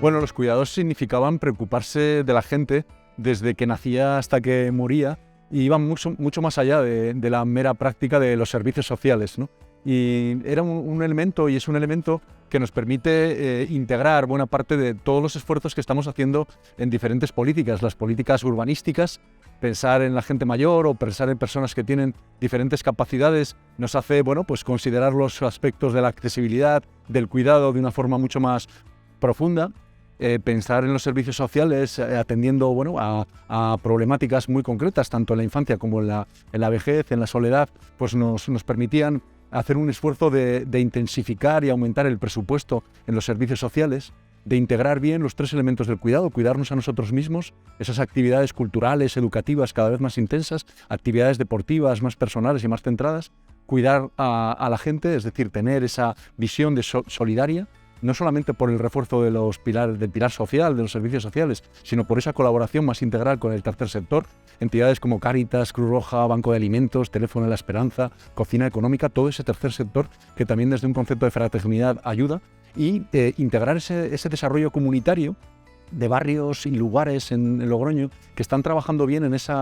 Bueno, los cuidados significaban preocuparse de la gente desde que nacía hasta que moría y iban mucho más allá de la mera práctica de los servicios sociales, ¿no? Y era un elemento, y es un elemento que nos permite integrar buena parte de todos los esfuerzos que estamos haciendo en diferentes políticas, las políticas urbanísticas. Pensar en la gente mayor o pensar en personas que tienen diferentes capacidades nos hace, bueno, pues considerar los aspectos de la accesibilidad, del cuidado de una forma mucho más profunda. Pensar en los servicios sociales atendiendo, bueno, a problemáticas muy concretas, tanto en la infancia como en la vejez, en la soledad, pues nos permitían hacer un esfuerzo de intensificar y aumentar el presupuesto en los servicios sociales, de integrar bien los tres elementos del cuidado: cuidarnos a nosotros mismos, esas actividades culturales, educativas cada vez más intensas, actividades deportivas más personales y más centradas, cuidar a la gente, es decir, tener esa visión de solidaria, no solamente por el refuerzo del pilar social, de los servicios sociales, sino por esa colaboración más integral con el tercer sector, entidades como Cáritas, Cruz Roja, Banco de Alimentos, Teléfono de la Esperanza, Cocina Económica, todo ese tercer sector que también desde un concepto de fraternidad ayuda, y integrar ese desarrollo comunitario de barrios y lugares en Logroño que están trabajando bien en ese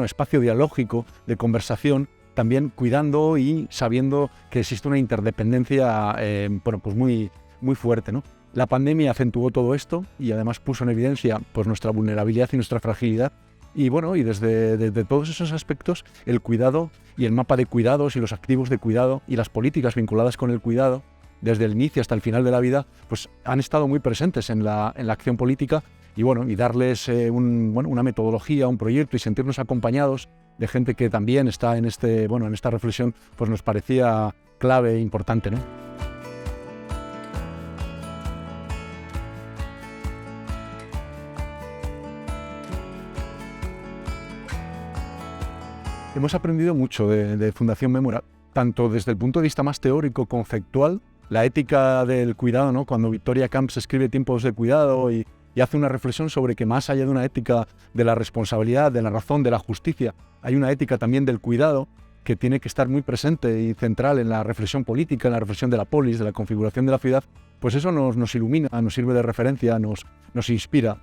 espacio dialógico de conversación, también cuidando y sabiendo que existe una interdependencia pues muy fuerte, ¿no? La pandemia acentuó todo esto y además puso en evidencia pues nuestra vulnerabilidad y nuestra fragilidad. Y bueno, y desde todos esos aspectos, el cuidado y el mapa de cuidados y los activos de cuidado y las políticas vinculadas con el cuidado, desde el inicio hasta el final de la vida, pues han estado muy presentes en la acción política. Y bueno, y darles una metodología, un proyecto, y sentirnos acompañados de gente que también está en esta reflexión, pues nos parecía clave e importante, ¿no? Hemos aprendido mucho de Fundación Mémora, tanto desde el punto de vista más teórico, conceptual, la ética del cuidado, ¿no? Cuando Victoria Camps escribe Tiempos de Cuidado y hace una reflexión sobre que más allá de una ética de la responsabilidad, de la razón, de la justicia, hay una ética también del cuidado que tiene que estar muy presente y central en la reflexión política, en la reflexión de la polis, de la configuración de la ciudad. Pues eso nos ilumina, nos sirve de referencia, nos inspira.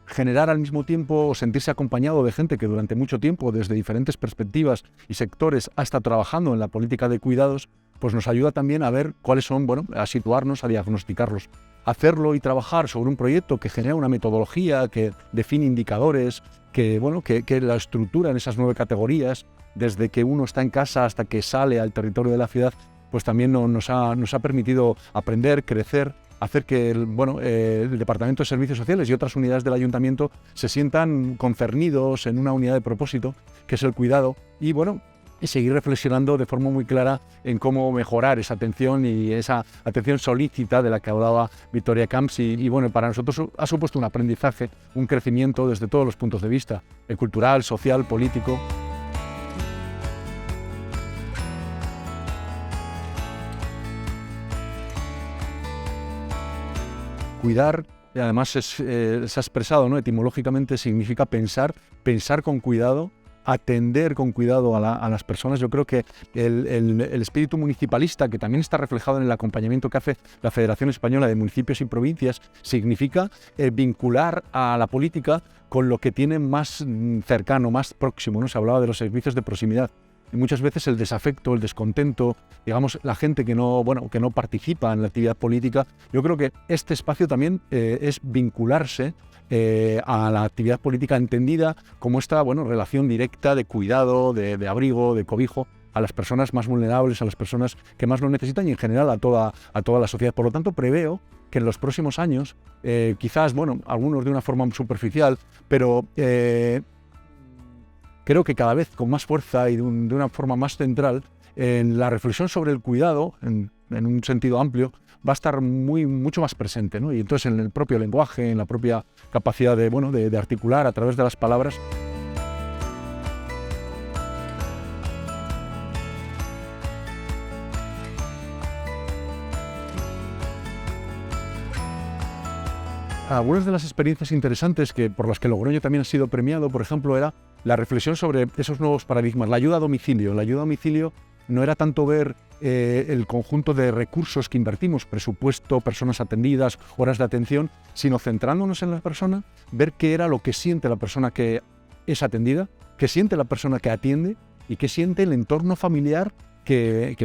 Generar al mismo tiempo o sentirse acompañado de gente que durante mucho tiempo, desde diferentes perspectivas y sectores, ha estado trabajando en la política de cuidados, pues nos ayuda también a ver cuáles son, a situarnos, a diagnosticarlos. Hacerlo y trabajar sobre un proyecto que genera una metodología, que define indicadores, que la estructura en esas 9 categorías, desde que uno está en casa hasta que sale al territorio de la ciudad, pues también nos ha permitido aprender, crecer, hacer que el Departamento de Servicios Sociales y otras unidades del Ayuntamiento se sientan concernidos en una unidad de propósito, que es el cuidado, y seguir reflexionando de forma muy clara en cómo mejorar esa atención y esa atención solícita de la que hablaba Victoria Camps. Y para nosotros ha supuesto un aprendizaje, un crecimiento desde todos los puntos de vista, el cultural, social, político. Cuidar, y además se ha expresado, ¿no? Etimológicamente significa pensar con cuidado, atender con cuidado a las personas. Yo creo que el espíritu municipalista, que también está reflejado en el acompañamiento que hace la Federación Española de Municipios y Provincias, significa vincular a la política con lo que tiene más cercano, más próximo, ¿no? Se hablaba de los servicios de proximidad. Y muchas veces el desafecto, el descontento, la gente que no participa en la actividad política. Yo creo que este espacio también es vincularse a la actividad política entendida como esta relación directa de cuidado, de abrigo, de cobijo a las personas más vulnerables, a las personas que más lo necesitan y en general a toda la sociedad. Por lo tanto, preveo que en los próximos años, quizás, algunos de una forma superficial, pero creo que cada vez con más fuerza y de una forma más central, en la reflexión sobre el cuidado, en un sentido amplio, va a estar mucho más presente, ¿no? Y entonces en el propio lenguaje, en la propia capacidad de articular a través de las palabras. Algunas de las experiencias interesantes por las que Logroño también ha sido premiado, por ejemplo, era la reflexión sobre esos nuevos paradigmas, la ayuda a domicilio. La ayuda a domicilio no era tanto ver el conjunto de recursos que invertimos, presupuesto, personas atendidas, horas de atención, sino centrándonos en la persona, ver qué era lo que siente la persona que es atendida, qué siente la persona que atiende y qué siente el entorno familiar que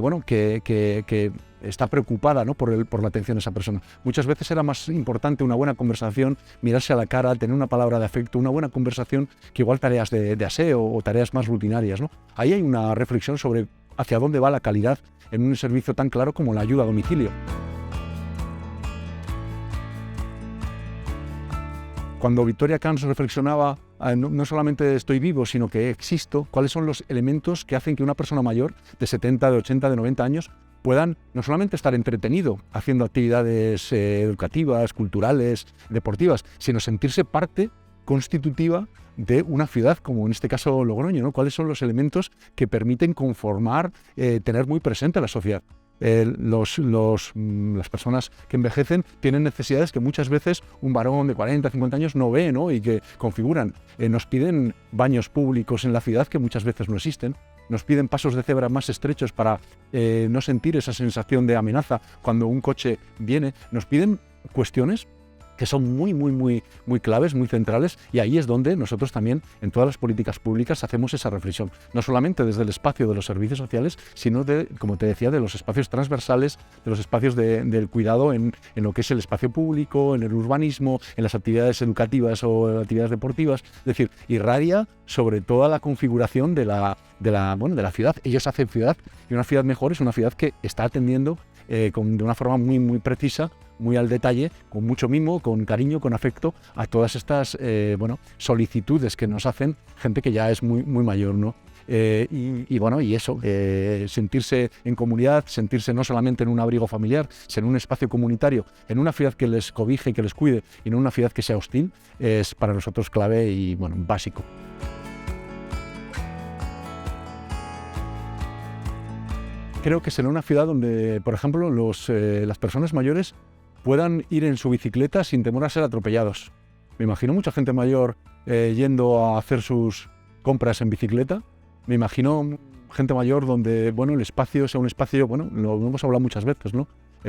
está preocupada, ¿no?, por la atención de esa persona. Muchas veces era más importante una buena conversación, mirarse a la cara, tener una palabra de afecto, una buena conversación, que igual tareas de aseo o tareas más rutinarias, ¿no? Ahí hay una reflexión sobre hacia dónde va la calidad en un servicio tan claro como la ayuda a domicilio. Cuando Victoria Camps reflexionaba, no solamente estoy vivo, sino que existo, ¿cuáles son los elementos que hacen que una persona mayor de 70, de 80, de 90 años puedan no solamente estar entretenido haciendo actividades educativas, culturales, deportivas, sino sentirse parte constitutiva de una ciudad, como en este caso Logroño, ¿no? ¿Cuáles son los elementos que permiten conformar, tener muy presente a la sociedad? Las personas que envejecen tienen necesidades que muchas veces un varón de 40, 50 años no ve, ¿no?, y que configuran. Nos piden baños públicos en la ciudad que muchas veces no existen. Nos piden pasos de cebra más estrechos para no sentir esa sensación de amenaza cuando un coche viene. Nos piden cuestiones que son muy claves, muy centrales, y ahí es donde nosotros también en todas las políticas públicas hacemos esa reflexión, no solamente desde el espacio de los servicios sociales, sino como te decía, de los espacios transversales, de los espacios del cuidado en lo que es el espacio público, en el urbanismo, en las actividades educativas o actividades deportivas. Es decir, irradia sobre toda la configuración de la ciudad. Ellos hacen ciudad, y una ciudad mejor es una ciudad que está atendiendo de una forma muy precisa, muy al detalle, con mucho mimo, con cariño, con afecto, a todas estas solicitudes que nos hacen gente que ya es muy mayor, ¿no? Y eso, sentirse en comunidad, sentirse no solamente en un abrigo familiar, sino en un espacio comunitario, en una ciudad que les cobije y que les cuide, y no en una ciudad que sea hostil, es para nosotros clave y básico. Creo que será una ciudad donde, por ejemplo, las personas mayores puedan ir en su bicicleta sin temor a ser atropellados. Me imagino mucha gente mayor yendo a hacer sus compras en bicicleta. Me imagino gente mayor donde el espacio sea un espacio, lo hemos hablado muchas veces, ¿no?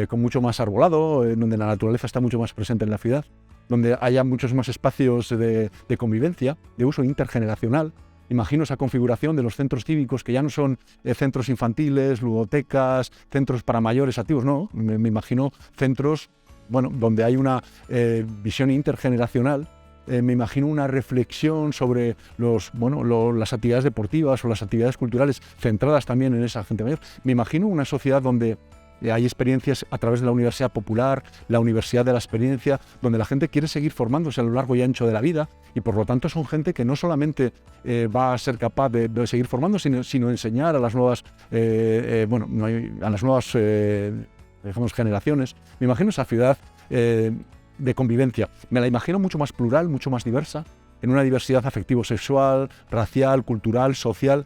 Con mucho más arbolado, donde la naturaleza está mucho más presente en la ciudad, donde haya muchos más espacios de convivencia, de uso intergeneracional. Imagino esa configuración de los centros cívicos que ya no son centros infantiles, ludotecas, centros para mayores activos, no. Me imagino centros donde hay una visión intergeneracional. Me imagino una reflexión sobre las actividades deportivas o las actividades culturales centradas también en esa gente mayor. Me imagino una sociedad donde hay experiencias a través de la universidad popular, la universidad de la experiencia, donde la gente quiere seguir formándose a lo largo y ancho de la vida, y por lo tanto son gente que no solamente va a ser capaz de seguir formando, sino enseñar a las nuevas, generaciones. Me imagino esa ciudad de convivencia. Me la imagino mucho más plural, mucho más diversa, en una diversidad afectivo-sexual, racial, cultural, social,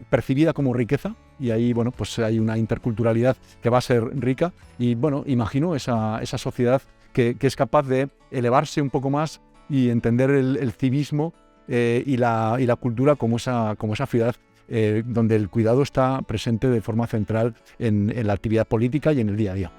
percibida como riqueza, y ahí hay una interculturalidad que va a ser rica, y imagino esa sociedad que es capaz de elevarse un poco más y entender el civismo y la cultura como esa ciudad donde el cuidado está presente de forma central en la actividad política y en el día a día.